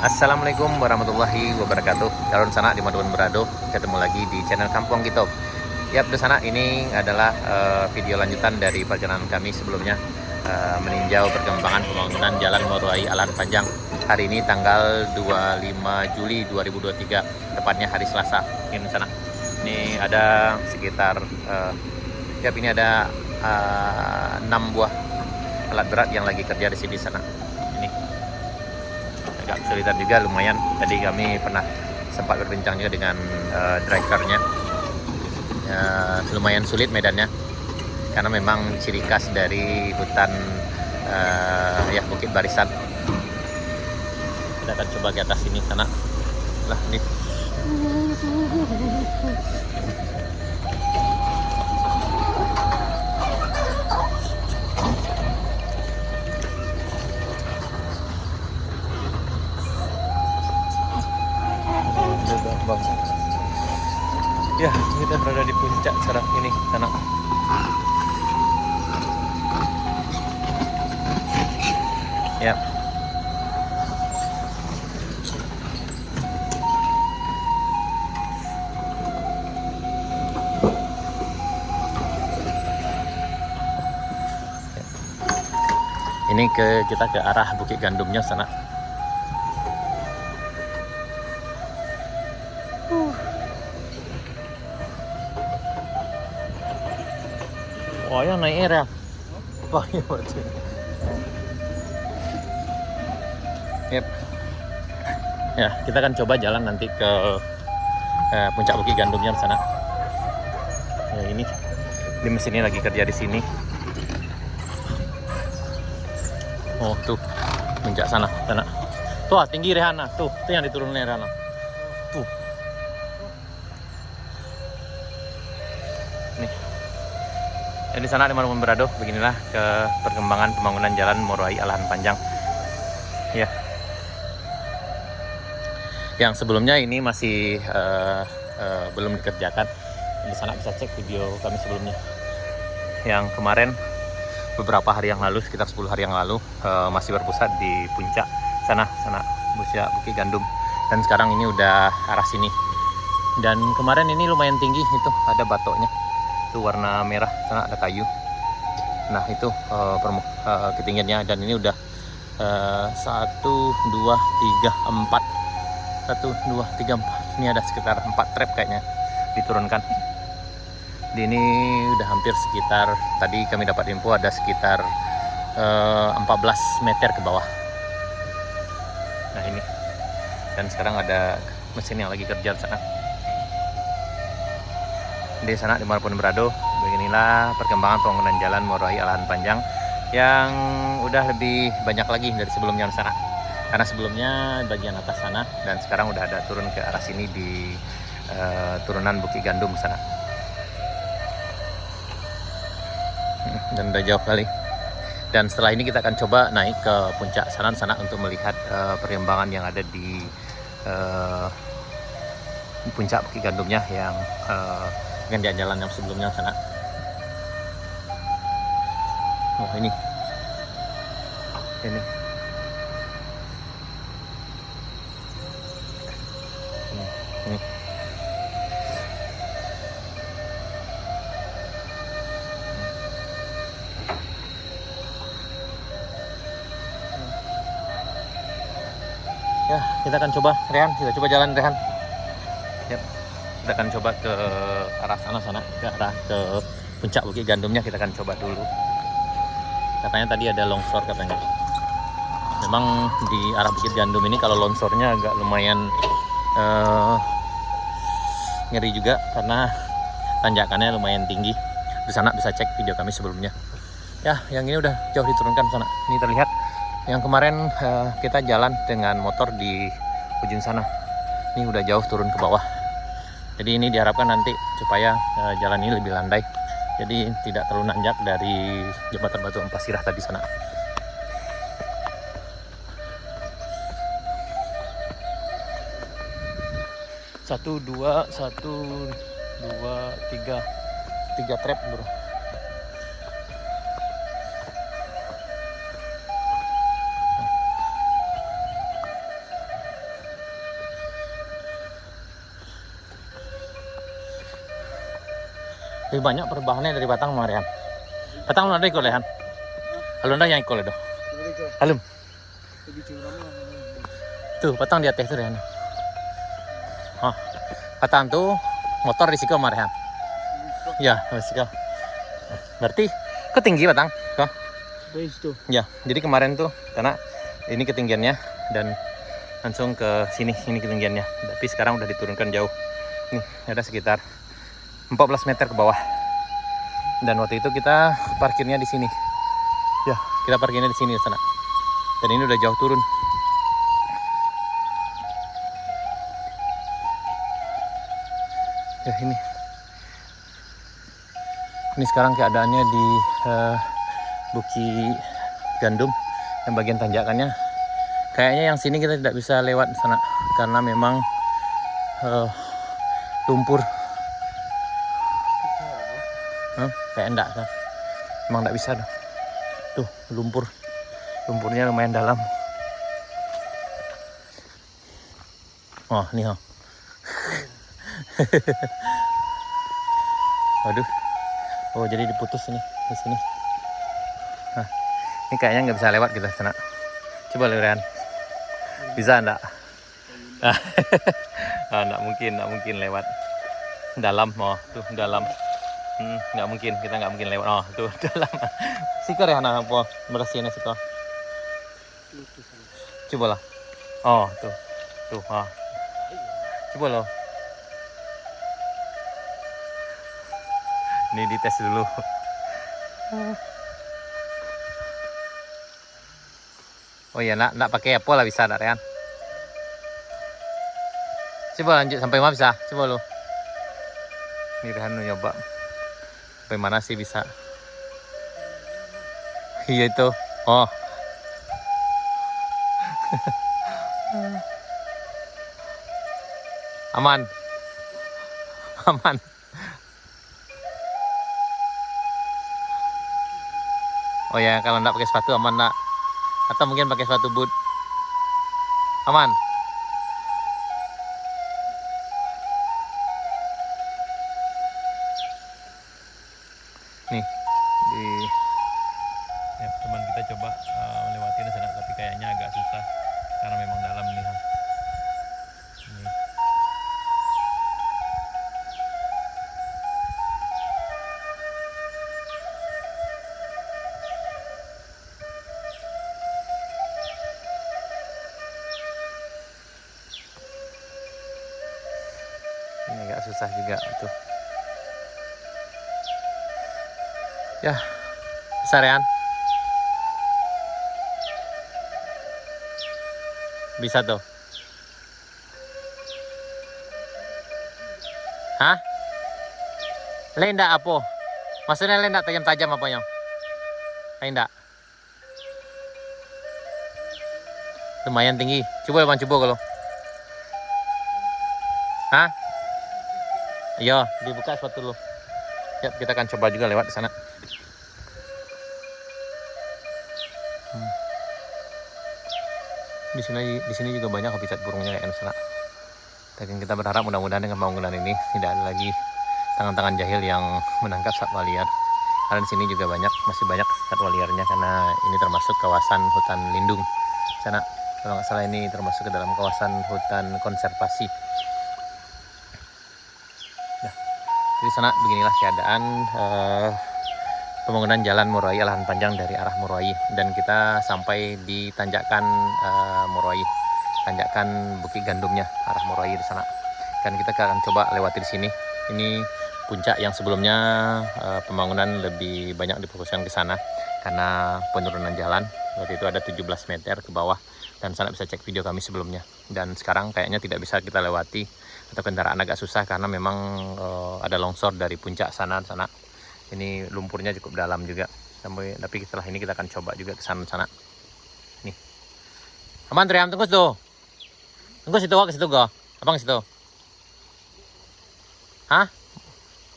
Assalamualaikum warahmatullahi wabarakatuh. Calon sanak di Maduan Berado, ketemu lagi di channel Kampung Kita. Yap, di sana ini adalah video lanjutan dari perjalanan kami sebelumnya meninjau perkembangan pembangunan Jalan Moruai Alan Panjang. Hari ini tanggal 25 Juli 2023, tepatnya hari Selasa. Ini di sana. Ini ada sekitar ini ada 6 buah alat berat yang lagi kerja di sini sana. Ini agak kesulitan juga lumayan. Tadi kami pernah sempat berbincang juga dengan drivernya. Lumayan sulit medannya karena memang ciri khas dari hutan Bukit Barisan. Kita akan coba ke atas sini sana. Lah nih. Ya, kita berada di puncak sekarang ini, sana. Ya. Ini kita ke arah Bukit Gandumnya sana. Wah, yang naik air ya? Wah, iya betul. Yep. Ya, kita akan coba jalan nanti ke puncak Bukit Gandumnya sana. Ya, ini mesin ini lagi kerja di sini. Oh, tuh puncak sana. Tuh, tinggi Rehana. Tuh yang diturunin Rehana. Tuh. Nih. Di sana di Maduan Berado, beginilah ke perkembangan pembangunan Jalan Moruai Alan Panjang. Ya. Yang sebelumnya ini masih belum dikerjakan. Di sana bisa cek video kami sebelumnya. Yang kemarin beberapa hari yang lalu, sekitar 10 hari yang lalu, masih berpusat di puncak sana Bukit Gandum. Dan sekarang ini udah arah sini. Dan kemarin ini lumayan tinggi, itu ada batoknya. Itu warna merah, sana ada kayu. Nah itu ketinggiannya, dan ini udah 1, 2, 3, 4. 1, 2, 3, 4. Ini ada sekitar 4 trap kayaknya diturunkan. Di ini udah hampir sekitar, tadi kami dapat info ada sekitar 14 meter ke bawah. Nah ini. Dan sekarang ada mesin yang lagi kerja di sana. Di sana di Maduan Berado, beginilah perkembangan pembangunan Jalan Moruai Alan Panjang yang udah lebih banyak lagi dari sebelumnya di sana. Karena sebelumnya bagian atas sana, dan sekarang udah ada turun ke arah sini di turunan Bukit Gandum sana. Dan udah jauh kali. Dan setelah ini kita akan coba naik ke puncak sana untuk melihat perkembangan yang ada di puncak Bukit Gandumnya yang gantian jalan yang sebelumnya sana. Oh ini. Ya, kita akan coba, Rehan. Kita coba jalan, Rehan. Yap. Kita akan coba ke arah sana, ke arah ke puncak Bukit Gandumnya. Kita akan coba dulu. Katanya tadi ada longsor katanya. Memang di arah Bukit Gandum ini kalau longsornya agak lumayan ngeri juga karena tanjakannya lumayan tinggi. Di sana bisa cek video kami sebelumnya. Ya, yang ini udah jauh diturunkan sana. Ini terlihat. Yang kemarin kita jalan dengan motor di ujung sana. Ini udah jauh turun ke bawah. Jadi ini diharapkan nanti supaya jalan ini lebih landai. Jadi tidak terlalu nanjak dari jembatan Batu Ampasirah tadi sana. Satu, dua, tiga trap bro. Lebih banyak perubahannya dari Batang Marian. Batang lu ada ikut lehan. Kalau anda yang ikut ledo. Halum. Tuh Batang di atas tuh Rehan. Oh, Batang tuh motor risiko Marian. Ya risiko. Berarti ketinggi Batang. Kok? Ya, jadi kemarin tuh karena ini ketinggiannya dan langsung ke sini ketinggiannya. Tapi sekarang udah diturunkan jauh. Nih ada sekitar 14 meter ke bawah. Dan waktu itu kita parkirnya di sini. Ya, kita parkirnya di sini sana. Dan ini udah jauh turun. Ya ini. Ini sekarang keadaannya di Buki Gandum yang bagian tanjakannya. Kayaknya yang sini kita tidak bisa lewat sana karena memang lumpur. Kayak enggak kan. Emang enggak bisa tuh lumpurnya lumayan dalam. Oh nih waduh, oh jadi diputus ini di sini. Nah, ini kayaknya nggak bisa lewat kita sana. Coba Liran, bisa enggak? Nggak mungkin lewat dalam. Oh tuh dalam. Nggak mungkin, kita nggak mungkin lewat. Oh tuh dalam. Sikor ya anak apa berasihin sikor. Coba lah. Oh tuh oh. Coba loh. Ini dites dulu. Oh iya nak pakai apa lah bisa nak Rehan. Coba lanjut sampai mana bisa? Coba lo. Ini Rehan nyoba. Sampai mana sih bisa? Iya itu. Oh. Aman. Oh ya, kalau enggak pakai sepatu aman nak. Atau mungkin pakai sepatu boot. Aman. Nih ya, teman kita coba melewati sana tapi kayaknya agak susah karena memang dalam nih. Ini. Ini agak susah juga tuh. Ya, besar ya. Bisa tuh. Hah? Lendak apa? Maksudnya lendak tajam-tajam apanya? Lendak. Lumayan tinggi. Coba bang, coba kalau. Hah? Iya, dibuka sepatu dulu. Ya, kita akan coba juga lewat di sana. Di sini juga banyak habitat burungnya kayak di sana. Dan kita berharap mudah-mudahan dengan pembangunan ini tidak ada lagi tangan-tangan jahil yang menangkap satwa liar. Karena di sini juga masih banyak satwa liarnya karena ini termasuk kawasan hutan lindung. Sana kalau nggak salah ini termasuk ke dalam kawasan hutan konservasi. Nah, di sana beginilah keadaan pembangunan jalan Muruai lahan panjang dari arah Muruai dan kita sampai di tanjakan Muruai, tanjakan Bukit Gandumnya arah Muruai di sana. Dan kita akan coba lewati di sini. Ini puncak yang sebelumnya pembangunan lebih banyak difokuskan ke sana karena penurunan jalan. Waktu itu ada 17 meter ke bawah dan sana bisa cek video kami sebelumnya. Dan sekarang kayaknya tidak bisa kita lewati atau kendaraan agak susah karena memang ada longsor dari puncak sana. Ini lumpurnya cukup dalam juga. Tapi setelah ini kita akan coba juga ke sana. Nih. Aman Triam, tunggu situ. Tunggu situ ke situ go. Abang situ. Hah?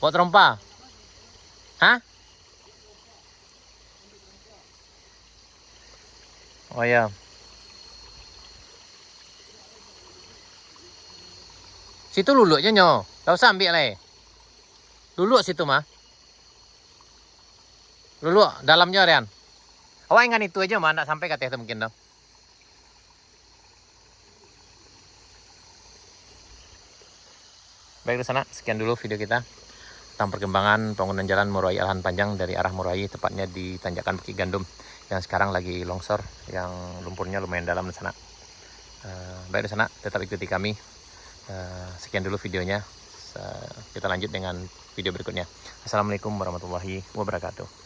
Bawa terompa? Hah? Oh ya. Situ lulu aja nyo. Gak usah ambil leh. Lulu situ mah. Dulu dalamnya Rian. Awak ingat itu aja mah enggak sampai katanya mungkin dong. Baik di sana, sekian dulu video kita tentang perkembangan pembangunan jalan Murai Alhan Panjang dari arah Murai, tepatnya di Tanjakan Bukit Gandum yang sekarang lagi longsor, yang lumpurnya lumayan dalam di sana. Baik di sana, tetap ikuti kami. Sekian dulu videonya. Kita lanjut dengan video berikutnya. Assalamualaikum warahmatullahi wabarakatuh.